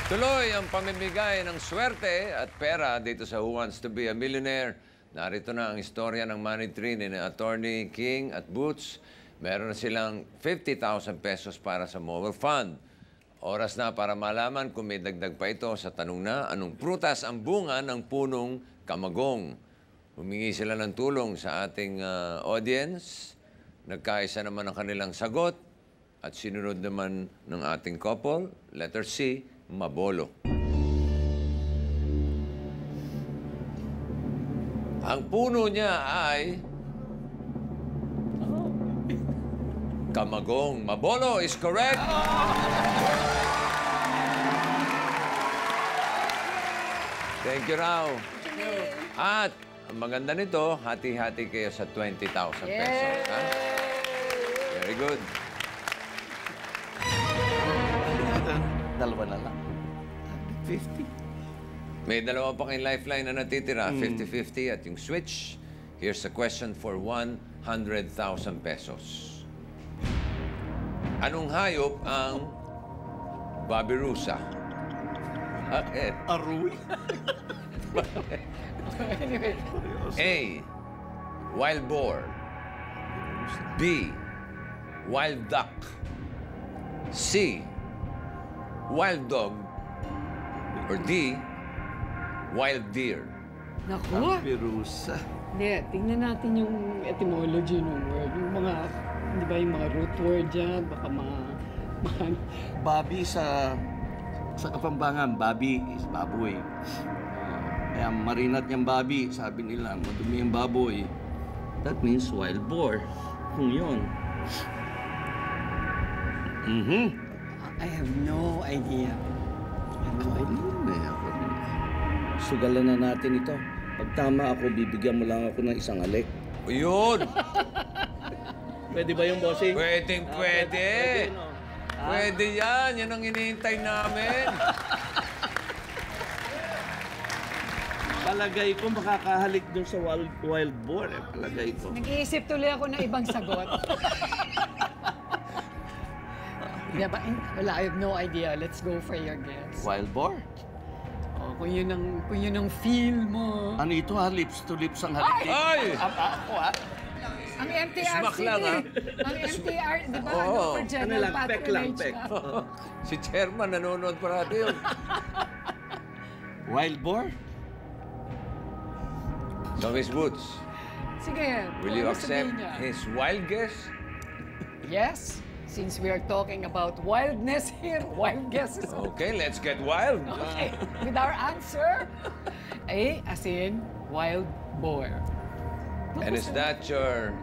Tuloy ang pamimigay ng swerte at pera dito sa Who Wants to be a Millionaire. Narito na ang istorya ng money tree ni Attorney King at Boots. Meron na silang 50,000 pesos para sa mobile fund. Oras na para malaman kung may dagdag pa ito sa tanong na anong prutas ang bunga ng punong kamagong. Humingi sila ng tulong sa ating audience. Nagkaisa naman ang kanilang sagot at sinunod naman ng ating couple. Letter C, mabolo. Ang puno niya ay kamagong. Mabolo is correct. Thank you, Rao. At ang maganda nito, hati-hati kayo sa 20,000 pesos. Ha? Very good. Dalawa na lang. 50. May dalawa pa kayong lifeline na natitira, 50-50 at yung switch. Here's a question for 100,000 pesos. Anong hayop ang babirusa? Bakit? Aruy? A. Wild boar. B. Wild duck. C. Wild dog. Or D. Wild deer. Naku! Pirusa. Hindi, tingnan natin yung etymology ng word. Yung mga, di ba yung mga root word dyan, baka mga Babi sa Kapampangan, babi is baboy. Kaya marinat niyang babi, sabi nila, madumi yung baboy. That means wild boar. Kung yun. I have no idea. Sugalan na natin ito. Pag tama ako, bibigyan mo lang ako ng isang alik. O yun! Pwede ba yung bossing? Pwedeng pwede. No? Pwede yan. Yan ang hinihintay namin. Palagay ko makakahalik dun sa wild boar. Palagay ko. Nag-iisip tuloy ako ng ibang sagot. Diba? Wala, I have no idea. Let's go for your guess. Wild boar? Oh, kung yun ang feel mo. Ano ito ha? Lips to lips ang halik dito. Ay! Ako ha? Ang MTR, Smack lang, ha? Ang MTR, di ba? Oo. Ano for Ano general lang, pek lang, patronage pek. ka? Si Chairman nanonood parati yun. Wild boar? So, Miss Woods, Sige. will you ano accept sabihin niya? his wild guess? Yes. Since we are talking about wildness here, wild guesses. Okay, let's get wild. Okay. With our answer, A as in wild boar. And is that your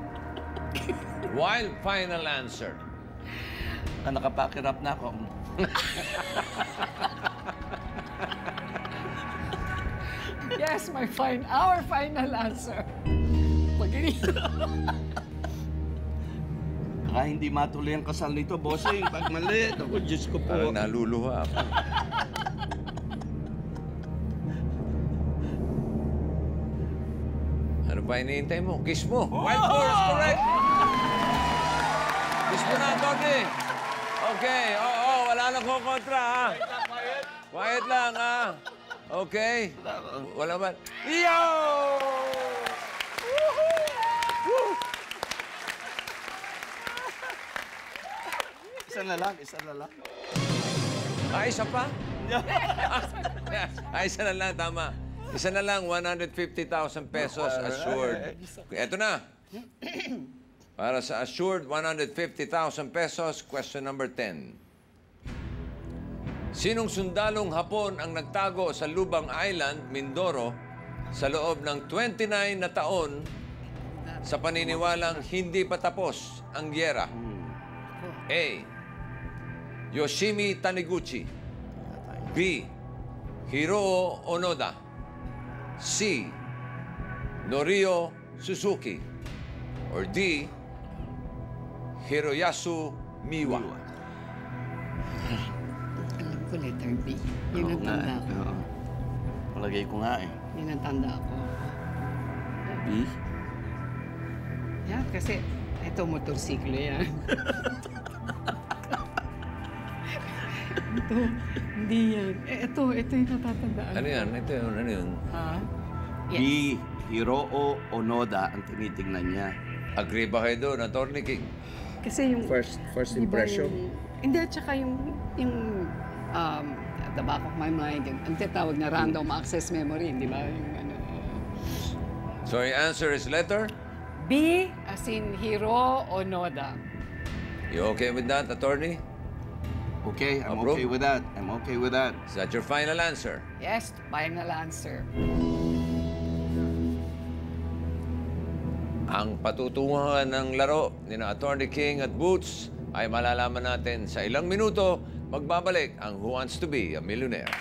wild final answer? Nakapakirap na ako. Yes, our final answer. Baka hindi matuloy ang kasal nito, bossing. Pag mali, ako, Diyos ko po. Parang naluluha ako. Ano ba hinihintay mo? Kiss mo. Wild boar is correct. Kiss mo na, Tony. Okay. Oo, wala nang kukontra, ha? Quiet lang, ha? Okay. Wala ba? Yo! Isa na lang, isa na lang. Isa pa? Isa na lang, tama. Isa na lang, 150,000 pesos assured. Eto na. Para sa assured 150,000 pesos, question number 10. Sinong sundalong Hapon ang nagtago sa Lubang Island, Mindoro, sa loob ng 29 na taon sa paniniwalang hindi pa tapos ang gyera? A. Yoshimi Taniguchi. B. Hiroo Onoda. C. Norio Suzuki. Or D. Hiroyasu Miwa. Alam ko letter B. Yun ang tanda ko. Palagay ko nga eh. Yun ang tanda ko. B? Yeah, kasi ito motorsiklo yan. Ito, hindi yan. Ito yung natatandaan. Ano yan? Ito yun, ano yun? Ha? B. Hiroo Onoda ang tinitingnan niya. Agree ba kayo doon, Attorney King? Kasi yung... First di ba impression. Hindi, at saka yung at the back of my mind, ang tinatawag na random access memory, di ba? Yung ano... So your answer is letter? B, as in Hiro Onoda. You okay with that, Attorney? Okay, I'm Approve? okay with that. I'm okay with that. Is that your final answer? Yes, final answer. Ang patutunguhan ng laro ni na Attorney King at Boots ay malalaman natin sa ilang minuto. Magbabalik ang Who Wants to Be a Millionaire.